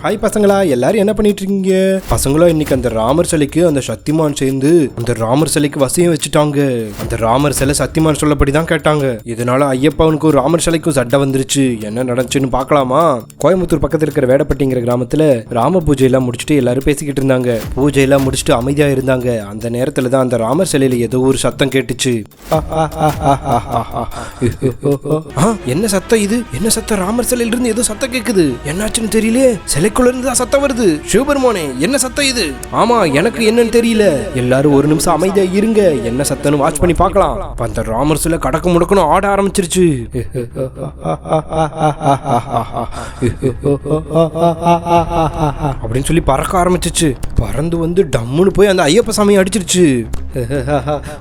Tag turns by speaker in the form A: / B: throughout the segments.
A: Hi பசங்களா, எல்லாரும் என்ன பண்ணிட்டு இருக்கீங்க? பசங்களா, இன்னைக்கு அந்த ராமர் சிலைக்கு அந்த சக்திமான் சேர்ந்து அந்த ராமர் சிலைக்கு வசியம் வச்சுட்டாங்க. அந்த ராமர் சிலை சக்திமான் சொல்லப்படிதான் கேட்டாங்க. இதனால ஐயப்பாவுக்கும் ராமர் சிலைக்கும் சட்டை வந்துருச்சு. என்ன நடந்துச்சுன்னு பாக்கலாமா? கோயம்புத்தூர் பக்கத்துல இருக்கிற வேடப்பட்டிங்கிற கிராமத்துல ராம பூஜை எல்லாம் முடிச்சுட்டு எல்லாரும் பேசிக்கிட்டு இருந்தாங்க. பூஜை எல்லாம் முடிச்சுட்டு அமைதியா இருந்தாங்க. அந்த நேரத்துல தான் அந்த ராமர் சிலையில ஏதோ ஒரு சத்தம் கேட்டுச்சு. என்ன சத்தம் இது? என்ன சத்தம்? ராமர் சிலையில இருந்து ஏதோ சத்தம் கேக்குது. என்னாச்சுன்னு தெரியல. சிலைக்குள்ள இருந்து சத்தம் வருது. சிவபெருமானே, என்ன சத்தம் இது? ஆமா, எனக்கு என்னன்னு தெரியல. எல்லாரும் ஒரு நிமிஷம் அமைதியா இருங்க. என்ன சத்தம்னு வாட்ச் பண்ணி பார்க்கலாம். அந்த ராமர் சிலை கடக்க முடக்கணும் ஆட ஆரம்பிச்சிருச்சு. அப்படின்னு சொல்லி பறக்க ஆரம்பிச்சிச்சு. பறந்து வந்து டம்முன்னு போய் அந்த ஐயப்ப சாமியை அடிச்சிருச்சு.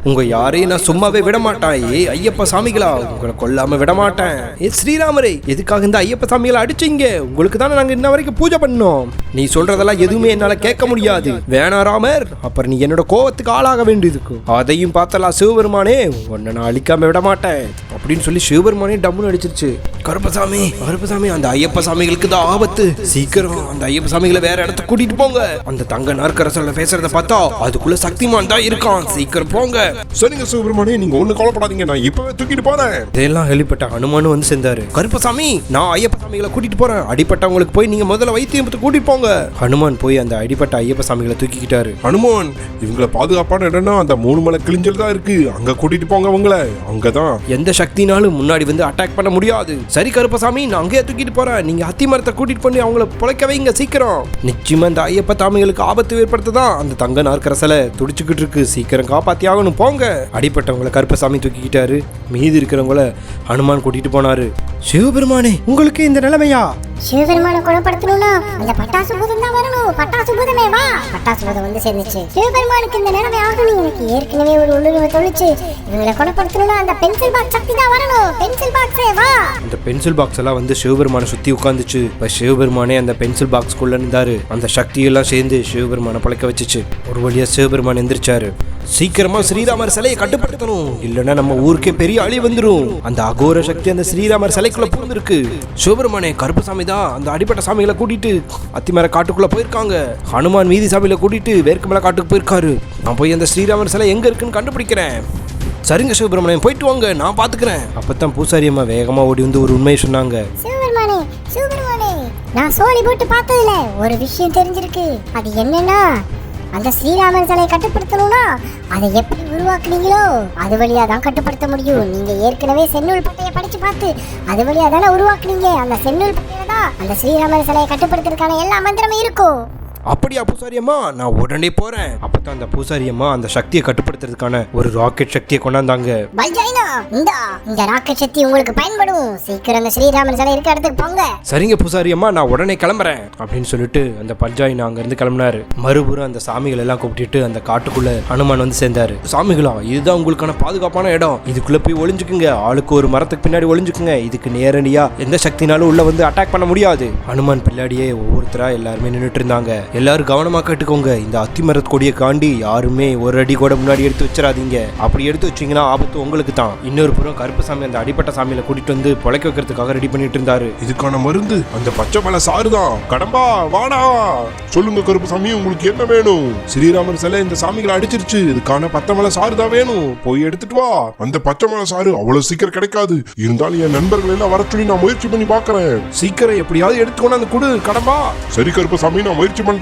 A: உங்க யாரையும் நான் சும்மாவே விட மாட்டேன். ஏ ஐயப்ப சாமிகளா, உங்களை கொல்லாம விட மாட்டேன். ஏ ஸ்ரீராமரே, எதுக்காக இந்த ஐயப்ப சாமிகளை அடிச்சீங்க? உங்களுக்கு தானே நாங்க இன்ன வரைக்கும் பூஜை பண்ணோம். நீ சொல்றதெல்லாம் எதுவுமே என்னால கேட்க முடியாது. வேணா ராமர், அப்புறம் நீ என்னோட கோவத்துக்கு ஆளாக வேண்டியதுக்கு. அதையும் பார்த்தலாம் சிவபெருமானே, உன்னை நான் அழிக்காம விட மாட்டேன் அப்படின்னு சொல்லி சிவபெருமானே டம்முன்னு அடிச்சிருச்சு. கருப்பசாமி, கருப்பசாமி, அந்த ஐயப்ப சாமிகளுக்கு தான் ஆபத்து. சீக்கிரம் அந்த ஐயப்ப சாமிகளை வேற இடத்துக்கு கூட்டிட்டு போங்க. அந்த தங்க நாற்கரசல பேசுறத பார்த்தா அதுக்குள்ள சக்திமான் தான் இருக்கான். சீக்கிரம் போங்க.
B: சரிங்க சிவபெருமானே, நீங்க ஒண்ணு கவலைப்படாதீங்க, நான் இப்பவே தூக்கிட்டு போறேன்.
A: இதெல்லாம் கேள்விப்பட்ட ஹனுமானும் வந்து சேர்ந்தாரு. கருப்பசாமி, நான் ஐயப்ப சாமிகளை கூட்டிட்டு போறேன். அடிப்பட்டவங்களுக்கு போய் நீங்க முதல்ல வைத்தியம் கூட்டிட்டு போங்க. ஹனுமான் போய் அந்த அடிப்பட்ட ஐயப்ப சாமிகளை தூக்கிக்கிட்டாரு.
B: ஹனுமான், இவங்களை பாதுகாப்பான இடம்னா அந்த 3 மலை கிழிஞ்சல் தான் இருக்கு. அங்க கூட்டிட்டு போங்க. அவங்கள அங்கதான்
A: எந்த சக்தினாலும் முன்னாடி வந்து அட்டாக் பண்ண முடியாது. சரி கருப்பசாமி, நான் அங்கேயே தூக்கிட்டு போறேன். நீங்க அத்தி மரத்தை கூட்டிட்டு பண்ணி அவங்கள பொழைக்க வைங்க சீக்கிரம். நிச்சயமா அந்த ஐயப்ப சாமிகளுக்கு ஆபத்து ஏற்படுத்ததான் அந்த தங்க நாற்கரசல துடிச்சுக்கிட்டு இருக்கு. சீக்கிரம் காப்பாத்தி ஆகணும், போங்க. அடிப்பட்டவங்களை கருப்பசாமி தூக்கிக்கிட்டாரு. மீதி இருக்கிறவங்கள ஹனுமான் கூட்டிட்டு போனாரு. சிவபெருமானே, உங்களுக்கு இந்த நிலைமையா?
C: சிவபெருமான குணப்படுத்தணும்னா அந்த பட்டாசு பூதம் தான் வரணும். பட்டாசு பூதமே வா. பட்டாசு பூதம் வந்து சேர்ந்துச்சு. சிவபெருமானுக்கு இந்த நிலைமை ஆகணும். எனக்கு ஏற்கனவே ஒரு உள்ளுணர்வு தோணுச்சு. இவங்களை குணப்படுத்தணும்னா அந்த பென்சில் பாக்ஸ் சக்தி தான் வரணும். பென்சில் பாக்ஸே வா.
A: அந்த பென்சில் பாக்ஸ் எல்லாம் வந்து சிவபெருமானை சுத்தி உட்காந்துச்சு. சிவபெருமானே அந்த பென்சில் பாக்ஸ்குள்ள இருந்தாரு. அந்த சக்தி எல்லாம் சேர்ந்து சிவபெருமானை பழக்க வச்சுச்சு. ஒரு வழியா சிவபெருமான் எந்திரிச்சாரு. சீக்கிரமா ஸ்ரீராமர் சிலையை கட்டுப்படுத்தணும், இல்லைன்னா நம்ம ஊருக்கே பெரிய அழி வந்துடும். அந்த அகோர சக்தி அந்த ஸ்ரீராமர் சிலைக்குள்ள பூந்திருக்கு. சிவபெருமானே, கருப்பசாமி தான் அந்த அடிப்பட்ட சாமிகளை கூட்டிட்டு அத்திமர காட்டுக்குள்ள போயிருக்காங்க. ஹனுமான் மீதி சாமியில கூட்டிட்டு வேர்க்கமலை காட்டுக்கு போயிருக்காரு. நான் போய் அந்த ஸ்ரீராமர் சிலை எங்க இருக்குன்னு கண்டுபிடிக்கிறேன். சரிங்க சிவபெருமானே, போயிட்டு வாங்க, நான் பாத்துக்கிறேன். அப்பதான் பூசாரி அம்மா வேகமா ஓடி வந்து ஒரு உண்மையை சொன்னாங்க.
C: சிவபெருமானே, சிவபெருமானே, நான் சோழி போட்டு பார்த்ததுல ஒரு விஷயம் தெரிஞ்சிருக்கு. அது என்னன்னா, அந்த ஸ்ரீராமன் சிலையை கட்டுப்படுத்தணும்னா அதை எப்படி உருவாக்குனீங்களோ அது வழியா தான் கட்டுப்படுத்த முடியும். நீங்க ஏற்கனவே செந்நூல் பட்டையை படிச்சு பார்த்து அது வழியா தானே உருவாக்குனீங்க. அந்த செந்நூல் பட்டையில தான் அந்த ஸ்ரீராமன் சிலையை கட்டுப்படுத்துறதுக்கான எல்லா மந்திரமும் இருக்கும்.
A: அப்படியா பூசாரி அம்மா? நான் உடனே போறேன். அப்பதான் அந்த பூசாரி அம்மா அந்த சக்தியை கட்டுப்படுத்துறதுக்கான ஒரு ராக்கெட் சக்தியை கொண்டாந்தாங்க.
C: இந்த ராக்கெட் சக்தி உங்களுக்கு பயன்படும். சீக்கிரம் அந்த ஸ்ரீராமன் சிலை இருக்க இடத்துக்கு போங்க.
A: சரிங்க பூசாரி அம்மா, நான் உடனே கிளம்புறேன் அப்படின்னு சொல்லிட்டு அந்த பஞ்சாயினா அங்க இருந்து கிளம்பினாரு. மறுபுறம் அந்த சாமிகள் எல்லாம் கூப்பிட்டு அந்த காட்டுக்குள்ள ஹனுமான் வந்து சேர்ந்தாரு. சாமிகளா, இதுதான் உங்களுக்கான பாதுகாப்பான இடம். இதுக்குள்ள போய் ஒளிஞ்சுக்குங்க. ஆளுக்கு ஒரு மரத்துக்கு பின்னாடி ஒளிஞ்சுக்குங்க. இதுக்கு நேரடியா எந்த சக்தினாலும் உள்ள வந்து அட்டாக் பண்ண முடியாது. ஹனுமான் பின்னாடியே ஒவ்வொருத்தரா எல்லாருமே நின்றுட்டு இருந்தாங்க. எல்லாரும் கவனமா கேட்டுக்கோங்க. இந்த அத்திமரத் கொடியை காண்டி யாருமே ஒரு அடி கூட முன்னாடி எடுத்து வச்சிடாதீங்க. அப்படி எடுத்து வச்சீங்கன்னா ஆபத்து உங்களுக்கு தான். இன்னொரு புறம் கருப்பசாமி அந்த அடிப்பட்ட சாமியில கூட்டிட்டு வந்து பொழைக்க வைக்கிறதுக்காக ரெடி பண்ணிட்டு இருந்தாரு.
B: இதுக்கான மருந்து அந்த பச்சை மலை சாறுதான். கடம்பா வாடா, சொல்லுங்க கருப்பசாமி, உங்களுக்கு என்ன வேணும்? ஸ்ரீராமர் சிலை இந்த சாமிகளை அடிச்சிருச்சு. இதுக்கான பச்சை மலை சாறு தான் வேணும். போய் எடுத்துட்டு வா. அந்த பச்சை மலை சாறு அவ்வளவு சீக்கிரம் கிடைக்காது. இருந்தாலும் என் நண்பர்கள் எல்லாம் வர சொல்லி நான் முயற்சி பண்ணி பாக்குறேன்.
A: சீக்கிரம் எப்படியாவது எடுத்துக்கொண்டு அந்த குடு கடம்பா.
B: சரி கருப்பசாமி, நான் முயற்சி பண்றேன்.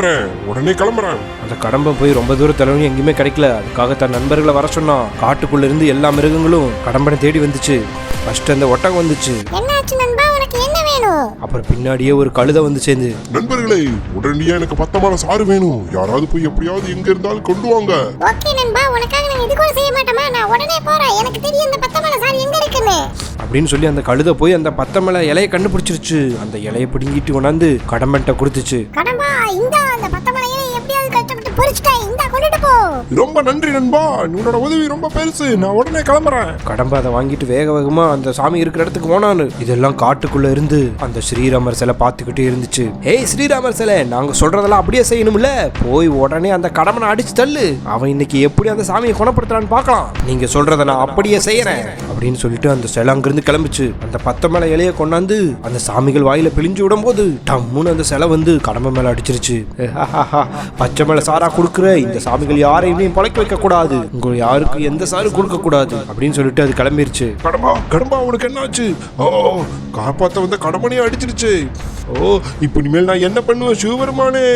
B: உடனே கிளம்புறேன்.
A: அந்த கடம்பை போய் ரொம்ப தூரம் தலைவனி எங்கேயுமே கிடைக்கல. அதுக்காக தன் நண்பர்களை வர சொன்னான். காட்டுக்குள்ள இருந்து எல்லா மிருகங்களும் கடம்பனை தேடி வந்துச்சு. ஃபர்ஸ்ட் அந்த ஒட்டகம் வந்துச்சு.
C: என்னாச்சு நண்பா, உனக்கு என்ன வேணும்?
A: அப்புறம் பின்னாடியே ஒரு கழுதை வந்து சேர்ந்து,
B: நண்பர்களே, உடனடியா எனக்கு பத்தமான சாறு வேணும். யாராவது போய் எப்படியாவது எங்க இருந்தாலும் கொண்டு வாங்க.
C: ஓகே நண்பா, உனக்காக நான் இது கூட செய்ய மாட்டேமா? நான் உடனே போறேன். எனக்கு தெரியும் இந்த பத்தமான சாறு எங்க இருக்குன்னு
A: அப்படின்னு சொல்லி அந்த கழுதை போய் அந்த பத்தமலை இலையை கண்டுபிடிச்சிருச்சு. அந்த இலையை பிடுங்கிட்டு கொண்டாந்து கடம்பன்ட்ட கொடுத்துச்சு.
C: கடம்பா, இந்த அந்த பத்தமான இலையை எப்படியாவது கஷ்டப்பட்டு பொரிச்சுட்டேன். இந்த கொண்டுட்டு போ.
B: ரொம்ப நன்றி நண்பா, உன்னோட உதவி ரொம்ப பெருசு. நான் உடனே கிளம்புறேன்.
A: கடம்பா அதை வாங்கிட்டு வேக வேகமா அந்த சாமி இருக்கிற இடத்துக்கு போனானு. இதெல்லாம் காட்டுக்குள்ள இருந்து அந்த ஸ்ரீராமர் சிலை பார்த்துக்கிட்டே இருந்துச்சு. ஏய் ஸ்ரீராமர் சிலை, நாங்க சொல்றதெல்லாம் அப்படியே செய்யணும்ல. போய் உடனே அந்த கடம்பனை அடிச்சு தள்ளு. அவன் இன்னைக்கு எப்படி அந்த சாமியை குணப்படுத்துறான்னு பார்க்கலாம். நீங்க சொல்றத நான் அப்படியே செய்யறேன் அப்படின்னு சொல்லிட்டு அந்த சிலை அங்கிருந்து கிளம்பிச்சு. அந்த 10 மேல இலைய கொண்டாந்து அந்த சாமிகள் வாயில பிழிஞ்சு விடும் போது டம்முன்னு அந்த சிலை வந்து கடம்பை மேல அடிச்சிருச்சு. பச்சை மேல சாரா கொடுக்குற இந்த சாமிகள் யாரையுமே பழைக்க வைக்க கூடாது, உங்க யாருக்கு எந்த சாரும் கொடுக்க கூடாது அப்படின்னு சொல்லிட்டு அது கிளம்பிருச்சு.
B: கடம்பா கடம்பா உனக்கு என்னாச்சு? ஓ, காப்பாத்த வந்த கடம்பனையே அடிச்சிருச்சு. ஓ, இப்ப இனிமேல் நான் என்ன பண்ணுவேன் சிவபெருமானே?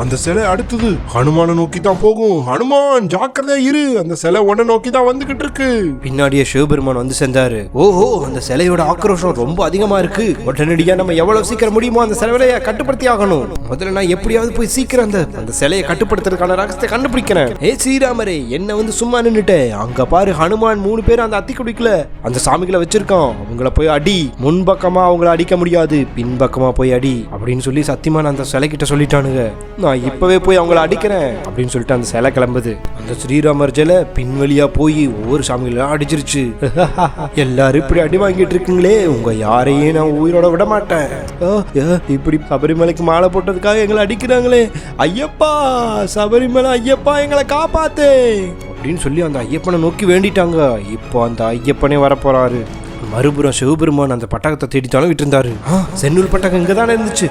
B: அந்த சிலை அடுத்தது ஹனுமான நோக்கி தான் போகும். ஹனுமான் ஜாக்கிரதையா இரு, அந்த சிலை உன்னை நோக்கி தான் வந்துகிட்டு இருக்கு.
A: பின்னாடியே சிவபெருமான் வந்து சென்றாரு. ஓஹோ, அந்த சிலையோட ஆக்ரோஷம் ரொம்ப அதிகமா இருக்கு. உடனடியா நம்ம எவ்வளவு சீக்கிரம் முடியுமோ அந்த சிலையை கட்டுப்படுத்தி ஆகணும். முதல்ல நான் எப்படியாவது போய் சீக்கிரம் அந்த சிலையை கட்டுப்படுத்துறதுக்கான ரகசியத்தை கண்டுபிடிக்கிறேன். ஏ ஸ்ரீராமரே, என்ன வந்து சும்மா நின்னுட்டேன். அங்க பாரு, ஹனுமான் 3 பேர் அந்த அத்திக்குடிக்கல அந்த சாமிகளை வச்சிருக்கான். அவங்கள போய் அடி. முன்பக்கமா அவங்கள அடிக்க முடியாது, பின்பக்கமா போய் அடி அப்படின்னு சொல்லி சத்தியமான அந்த சிலை கிட்ட சொல்லிட்டானுங்க. நான் இப்பவே போய் அவங்கள அடிக்கிறேன் அப்படின்னு சொல்லிட்டு அந்த சிலை கிளம்புது. அந்த ஸ்ரீராமர் சிலை பின்வழியா போய் ஒவ்வொரு சாமிகளா அடிச்சிருச்சு. எல்லாரும் இப்படி அடி வாங்கிட்டு இருக்குங்களே, உங்க யாரையும் நான் உயிரோட விட மாட்டேன். இப்படி சபரிமலைக்கு மாலை போட்டதுக்காக எங்களை அடிக்கிறாங்களே, ஐயப்பா சபரிமலை ஐயப்பா எங்களை காப்பாத்து அப்படின்னு சொல்லி அந்த ஐயப்பனை நோக்கி வேண்டிட்டாங்க. இப்போ அந்த ஐயப்பனே வரப்போறாரு. மறுபுறம் சிவபெருமான் அந்த பட்டகத்தை தேடி தொலைவிட்டு இருந்தாரு. சென்னூர் பட்டகம் இங்க தானே இருந்துச்சு.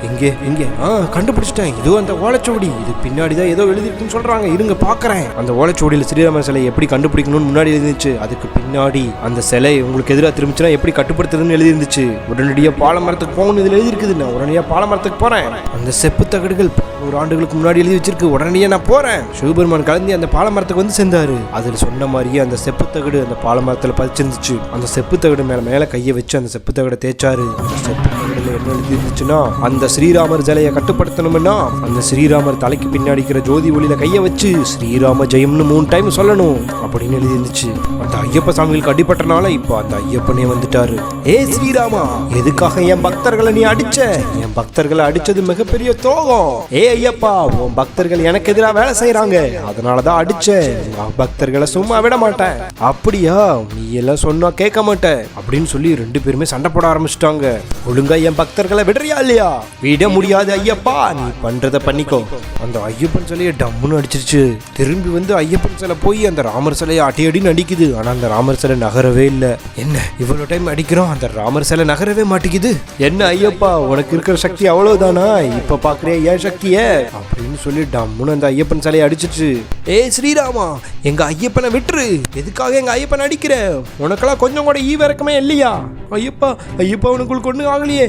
A: எங்கே கண்டுபிடிச்சிட்டேன். இதோ அந்த ஓலைச்சுவடி. இது பின்னாடிதான் ஏதோ எழுதிருக்குன்னு சொல்றாங்க. இருங்க பாக்குறேன். அந்த ஓலைச்சுவடியில ஸ்ரீராமர் சிலை எப்படி கண்டுபிடிக்கணும்னு முன்னாடி எழுதிருந்துச்சு. அதுக்கு பின்னாடி அந்த சிலை உங்களுக்கு எதிராக திரும்பிச்சுன்னா எப்படி கட்டுப்படுத்துறதுன்னு எழுதி இருந்துச்சு. உடனடியா பாலமரத்துக்கு போகணும் இதுல எழுதி இருக்குது. நான் உடனடியா பாலமரத்துக்கு போறேன். அந்த செப்பு தகடுகள் 100 ஆண்டுகளுக்கு முன்னாடி எழுதி வச்சிருக்கு. உடனடியா நான் போறேன். சிவபெருமான் கலந்து அந்த பாலமரத்துக்கு வந்து சேர்ந்தாரு. அதில் சொன்ன மாதிரியே அந்த செப்பு தகடு அந்த பாலமரத்துல பதிச்சிருந்துச்சு. அந்த செப்பு தகடு மேல கையை வச்சு அந்த செப்பு தகடை தேய்ச்சாரு. அந்த செப்பு தகடுல என்ன எழுதி இருந்துச்சுன்னா, அந்த ஸ்ரீராமர் சிலையை கட்டுப்படுத்தணும்னா அந்த ஸ்ரீராமர் தலைக்கு பின்னாடி இருக்கிற ஜோதி ஒளியில கையை வச்சு ஸ்ரீராம ஜெயம்னு 3 டைம் சொல்லணும் அப்படின்னு எழுதி இருந்துச்சு. அந்த ஐயப்ப சாமிகளுக்கு அடிபட்டனால இப்போ அந்த ஐயப்பனே வந்துட்டாரு. ஏ ஸ்ரீராமா, எதுக்காக என் பக்தர்களை நீ அடிச்ச? என் பக்தர்களை அடிச்சது மிகப்பெரிய துரோகம். ஏ ஐயப்பா, உன் பக்தர்கள் எனக்கு எதிராக வேலை செய்யறாங்க, அதனாலதான் அடிச்சேன். பக்தர்களை சும்மா விட மாட்டேன். அப்படியா, நீ எல்லாம் சொன்னா கேட்க மாட்டேன் அப்படின்னு சொல்லி 2 பேருமே சண்டை போட ஆரம்பிச்சிட்டாங்க. ஒழுங்கா என் பக்தர்களை விடுறியா இல்லையா? விட முடியாது ஐயப்பா, நீ பண்றத பண்ணிக்கோ. அந்த ஐயப்பன் சிலையை டம்முன்னு அடிச்சிருச்சு. திரும்பி வந்து ஐயப்பன் சிலை போய் அந்த ராமர் சிலையை அடின்னு அடிக்குது. ஆனா அந்த ராமர் சிலை நகரவே இல்லை. என்ன இவ்வளவு டைம் அடிக்கிறோம், அந்த ராமர் சிலை நகரவே மாட்டேங்குது. என்ன ஐயப்பா, உனக்கு இருக்கிற சக்தி அவ்வளவுதானா? இப்ப பாக்குறியா ஏன் சக்திய அப்படின்னு சொல்லி டம்முன்னு அந்த ஐயப்பன் சிலையை அடிச்சிருச்சு. ஏ ஸ்ரீராமா, எங்க ஐயப்பனை விட்டுரு. எதுக்காக எங்க ஐயப்பனை அடிக்கிற? உனக்கெல்லாம் கொஞ்சம் கூட ஈவிரக்கமே இல்லையா? ஐயப்பா உனக்குள் கொண்டு ஆகலையே.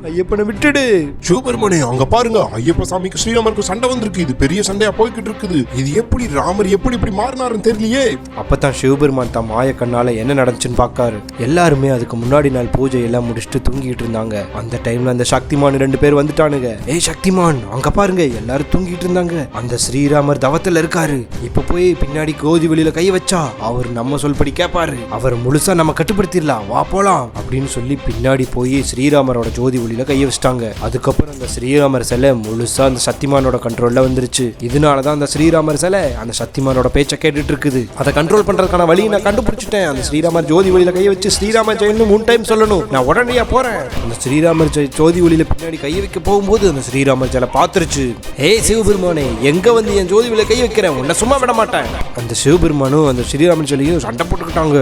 A: ஐயப்பனை விட்டுடு.
B: சிவபெருமானே, அங்க பாருங்க, ஐயப்ப சாமிக்கு ஸ்ரீராமருக்கு சண்டை வந்திருக்கு. இது பெரிய சண்டையா போய்கிட்டு இருக்குது. இது எப்படி ராமர் எப்படி இப்படி மாறினாருன்னு தெரியலையே.
A: அப்பதான் சிவபெருமான் தான் மாய கண்ணால என்ன நடந்துச்சுன்னு பாக்காரு. எல்லாருமே அதுக்கு முன்னாடி நாள் பூஜை எல்லாம் முடிச்சுட்டு தூங்கிட்டு இருந்தாங்க. அந்த டைம்ல அந்த சக்திமான் 2 பேர் வந்துட்டானுங்க. ஏய் சக்திமான், அங்க பாருங்க, எல்லாரும் தூங்கிட்டு இருந்தாங்க. அந்த ஸ்ரீராமர் தவத்துல இருக்காரு. இப்ப போய் பின்னாடி கோதி வெளியில கை வச்சா அவர் நம்ம சொல்படி கேட்பாரு. அவர் முழுசா நம்ம கட்டுப்படுத்திடலாம், வா போலாம் அப்படின்னு சொல்லி பின்னாடி போய் ஸ்ரீராமரோட ஜோதி ஒளியில கைய வச்சிட்டாங்க. அதுக்கப்புறம் அந்த ஸ்ரீராமர் சிலை முழுசா அந்த சக்திமானோட கண்ட்ரோல்ல வந்துருச்சு. இதனாலதான் அந்த ஸ்ரீராமர் சிலை அந்த சக்திமானோட பேச்சை கேட்டுட்டு இருக்குது. அதை கண்ட்ரோல் பண்றதுக்கான வழியை நான் கண்டுபிடிச்சிட்டேன். அந்த ஸ்ரீராமர் ஜோதி ஒளியில கைய வச்சு ஸ்ரீராமர் ஜெயம்னு 3 டைம் சொல்லணும். நான் உடனடியா போறேன். அந்த ஸ்ரீராமர் ஜோதி ஒளியில பின்னாடி கைய வைக்க போகும்போது அந்த ஸ்ரீராமர் சிலை பாத்துருச்சு. ஏய் சிவபெருமானே, எங்க வந்து என் ஜோதி ஒளியில கை வைக்கிறேன், உன்னை சும்மா விட மாட்டேன். அந்த சிவபெருமானும் அந்த ஸ்ரீராமன் சிலையும் சண்டை போட்டுக்கிட்டாங்க.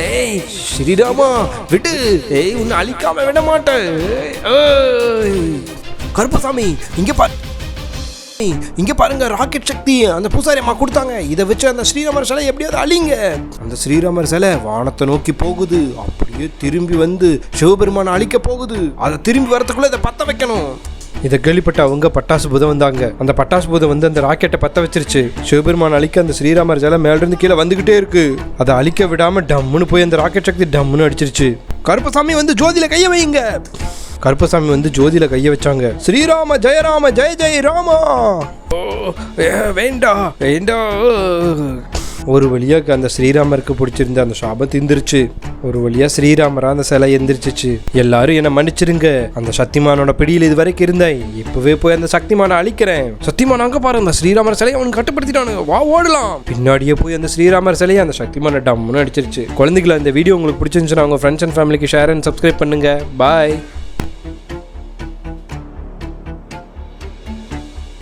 A: ஏய் ஸ்ரீராமா விட்டு, ஏய் உன்னை அழிக்காம விட மாட்டேன். கருப்பசாமி இங்க பாருங்க, ராக்கெட் சக்தி அந்த பூசாரி அம்மா கொடுத்தாங்க. இதை வச்சு அந்த ஸ்ரீராமர் சிலை எப்படியாவது அழிங்க. அந்த ஸ்ரீராமர் சிலை வானத்தை நோக்கி போகுது. அப்படியே திரும்பி வந்து சிவபெருமான அழிக்க போகுது. அதை திரும்பி வரதுக்குள்ள இதை பத்த வைக்கணும். இதை கேள்விப்பட்ட அவங்க பட்டாசு பூதம் வந்தாங்க. அந்த பட்டாசு பூதம் வந்து அந்த ராக்கெட்டை பத்த வச்சிருச்சு. சிவபெருமான் அழிக்க அந்த ஸ்ரீராமர் சிலை மேல இருந்து கீழே வந்துகிட்டே இருக்கு. அதை அழிக்க விடாம டம்முன்னு போய் அந்த ராக்கெட் சக்தி டம்முன்னு அடிச்சிருச்சு. கருப்பசாமி வந்து ஜோதியில கைய வைங்க. கருப்பசாமி வந்து ஜோதியில கைய வச்சாங்க. ஸ்ரீராம ஜெயராம ஜெய ஜெய ராமா. வேண்டா வேண்டா. ஒரு வழியாக அந்த ஸ்ரீராமருக்கு பிடிச்சிருந்த அந்த சாபம் தீர்ந்துருச்சு. ஒரு வழியா ஸ்ரீராமரா அந்த சிலை எந்திரிச்சிச்சு. எல்லாரும் என்ன மன்னிச்சிருங்க, அந்த சக்திமானோட பிடியில் இது வரைக்கும் இருந்தேன். இப்பவே போய் அந்த சக்திமானை அழிக்கிறேன். சக்திமான் அங்க பாரு, அந்த ஸ்ரீராமர் சிலையை அவனுக்கு கட்டுப்படுத்திட்டானுங்க, வா ஓடலாம். பின்னாடியே போய் அந்த ஸ்ரீராமர் சிலையை அந்த சக்திமான டம்னு அடிச்சிருச்சு. குழந்தைகளா, இந்த வீடியோ உங்களுக்கு பிடிச்சிருந்துச்சுன்னா உங்க ஃப்ரெண்ட்ஸ் அண்ட் ஃபேமிலிக்கு ஷேர் அண்ட் சப்ஸ்கிரைப் பண்ணுங்க. பாய்.